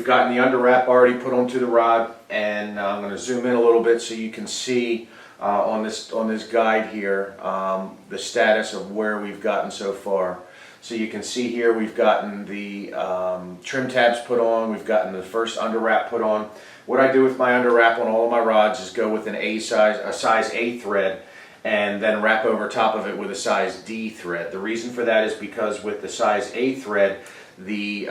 we've gotten the under wrap already put onto the rod, and I'm going to zoom in a little bit so you can see on this guide here the status of where we've gotten so far. So you can see here we've gotten the trim tabs put on, we've gotten the first under wrap put on. What I do with my under wrap on all of my rods is go with a size A thread, and then wrap over top of it with a size D thread. The reason for that is because with the size A thread, the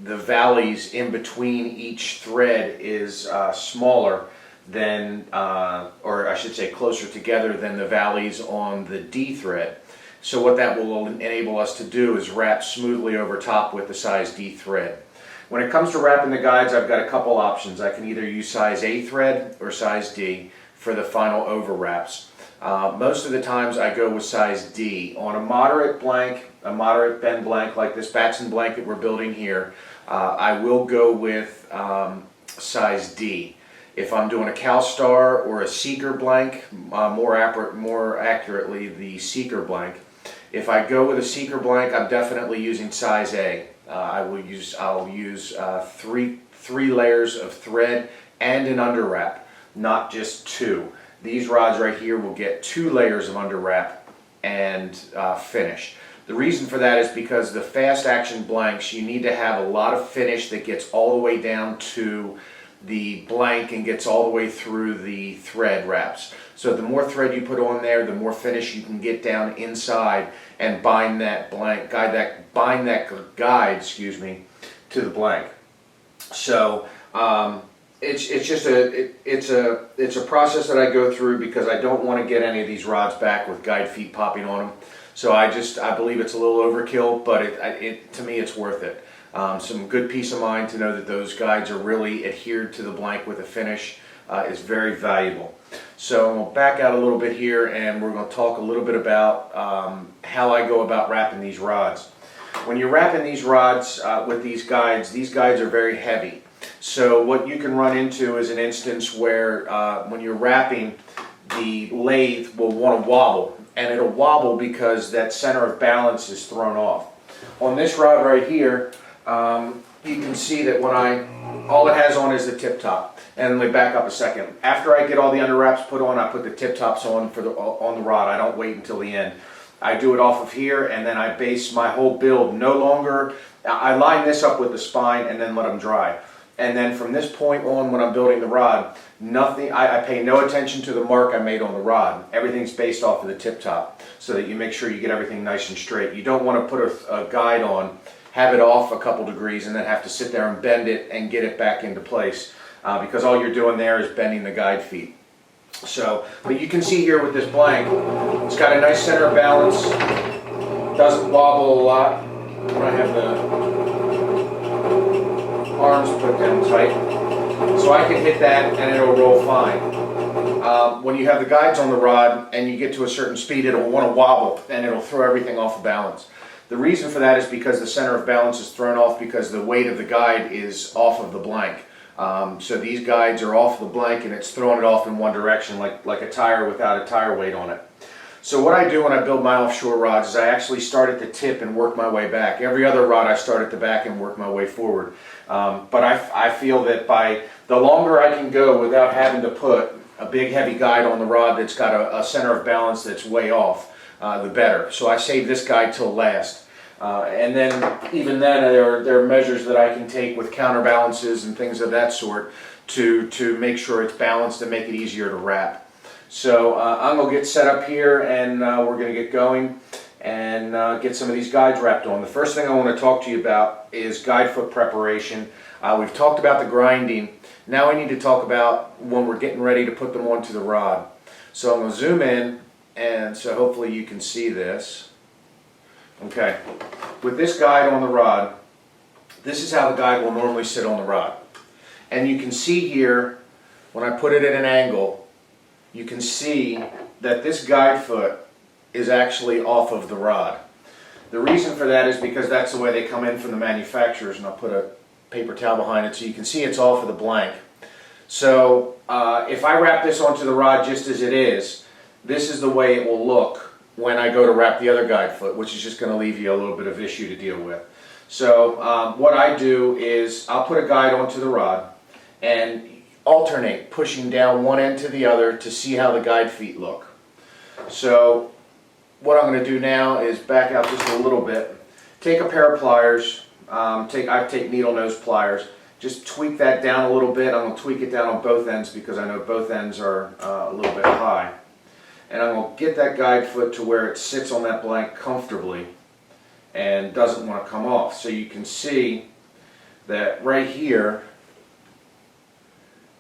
valleys in between each thread is smaller than, or I should say closer together than the valleys on the D thread. So what that will enable us to do is wrap smoothly over top with the size D thread. When it comes to wrapping the guides, I've got a couple options. I can either use size A thread or size D for the final over wraps. Most of the times I go with size D. On a moderate blank, a moderate bend blank like this Batson blanket we're building here, I will go with size D. If I'm doing a CalStar or a Seeker blank, more accurately the Seeker blank, if I go with a Seeker blank, I'm definitely using size A. I'll use three layers of thread and an under wrap, not just two. These rods right here will get 2 layers of under wrap and finish. The reason for that is because the fast action blanks, you need to have a lot of finish that gets all the way down to the blank and gets all the way through the thread wraps. So the more thread you put on there, the more finish you can get down inside and bind that guide, excuse me, to the blank. So it's a process that I go through because I don't want to get any of these rods back with guide feet popping on them. So I believe it's a little overkill, but to me it's worth it. Some good peace of mind to know that those guides are really adhered to the blank with a finish is very valuable. So we'll back out a little bit here, and we're going to talk a little bit about how I go about wrapping these rods. When you're wrapping these rods with these guides are very heavy. So what you can run into is an instance where when you're wrapping, the lathe will want to wobble, and it'll wobble because that center of balance is thrown off. On this rod right here, you can see that all it has on is the tip top. And let me back up a second. After I get all the under wraps put on, I put the tip tops on on the rod. I don't wait until the end. I do it off of here, and then I base my whole build. I line this up with the spine and then let them dry. And then from this point on, when I'm building the rod, I pay no attention to the mark I made on the rod. Everything's based off of the tip top, so that you make sure you get everything nice and straight. You don't want to put a guide on, have it off a couple degrees, and then have to sit there and bend it and get it back into place, because all you're doing there is bending the guide feet. So, but you can see here with this blank, it's got a nice center of balance, doesn't wobble a lot. I have the arms put down tight, so I can hit that and it'll roll fine. When you have the guides on the rod and you get to a certain speed, it'll want to wobble and it'll throw everything off of balance. The reason for that is because the center of balance is thrown off because the weight of the guide is off of the blank. So these guides are off the blank and it's throwing it off in one direction like a tire without a tire weight on it. So what I do when I build my offshore rods is I actually start at the tip and work my way back. Every other rod I start at the back and work my way forward. But I feel that the longer I can go without having to put a big heavy guide on the rod that's got a center of balance that's way off, the better. So I save this guide till last. And then even then there are measures that I can take with counterbalances and things of that sort to make sure it's balanced and make it easier to wrap. So I'm going to get set up here and we're going to get going and get some of these guides wrapped on. The first thing I want to talk to you about is guide foot preparation. We've talked about the grinding. Now I need to talk about when we're getting ready to put them onto the rod. So I'm going to zoom in, and so hopefully you can see this. Okay, with this guide on the rod, this is how the guide will normally sit on the rod. And you can see here, when I put it at an angle, you can see that this guide foot is actually off of the rod. The reason for that is because that's the way they come in from the manufacturers, and I'll put a paper towel behind it so you can see it's off of the blank. So if I wrap this onto the rod just as it is, this is the way it will look when I go to wrap the other guide foot, which is just going to leave you a little bit of issue to deal with. So what I do is I'll put a guide onto the rod and alternate pushing down one end to the other to see how the guide feet look. So what I'm going to do now is back out just a little bit, take a pair of pliers, I take needle nose pliers, just tweak that down a little bit. I'm going to tweak it down on both ends because I know both ends are a little bit high. And I'm going to get that guide foot to where it sits on that blank comfortably and doesn't want to come off. So you can see that right here,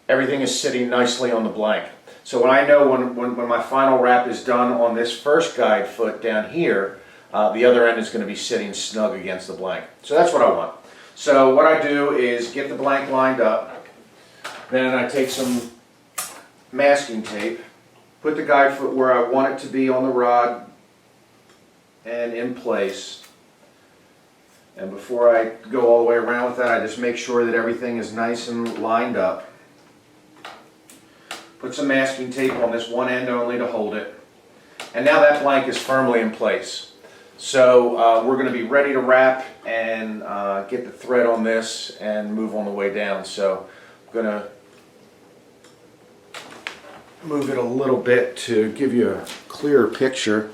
everything is sitting nicely on the blank. So when I know when my final wrap is done on this first guide foot down here, the other end is going to be sitting snug against the blank. So that's what I want. So what I do is get the blank lined up, then I take some masking tape, put the guide foot where I want it to be on the rod and in place. And before I go all the way around with that, I just make sure that everything is nice and lined up. Put some masking tape on this one end only to hold it. And now that blank is firmly in place. So we're going to be ready to wrap and get the thread on this and move on the way down. So I'm going to move it a little bit to give you a clearer picture.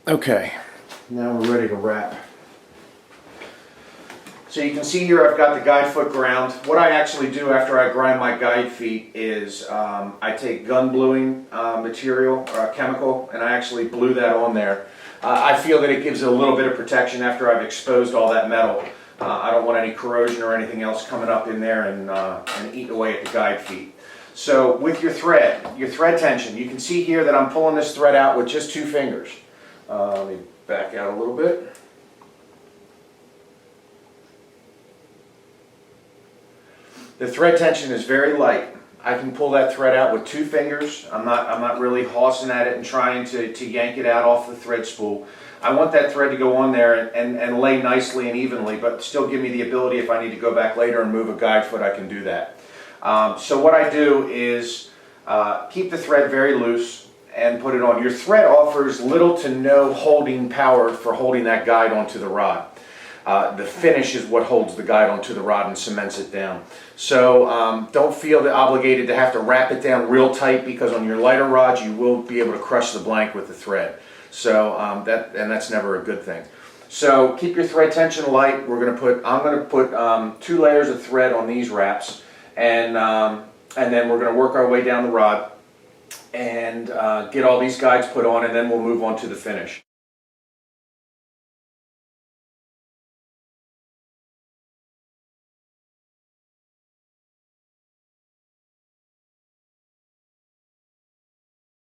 Okay, now we're ready to wrap. So you can see here I've got the guide foot ground. What I actually do after I grind my guide feet is I take gun bluing material or a chemical and I actually blue that on there. I feel that it gives it a little bit of protection after I've exposed all that metal. I don't want any corrosion or anything else coming up in there and eating away at the guide feet. So with your thread tension, you can see here that I'm pulling this thread out with just 2 fingers. Let me back out a little bit. The thread tension is very light. I can pull that thread out with 2 fingers. I'm not really hossing at it and trying to yank it out off the thread spool. I want that thread to go on there and lay nicely and evenly, but still give me the ability if I need to go back later and move a guide foot, I can do that. So what I do is keep the thread very loose and put it on. Your thread offers little to no holding power for holding that guide onto the rod. The finish is what holds the guide onto the rod and cements it down. So don't feel obligated to have to wrap it down real tight, because on your lighter rods you will be able to crush the blank with the thread. So that's never a good thing. So keep your thread tension light. I'm going to put 2 layers of thread on these wraps, and then we're going to work our way down the rod and get all these guides put on, and then we'll move on to the finish.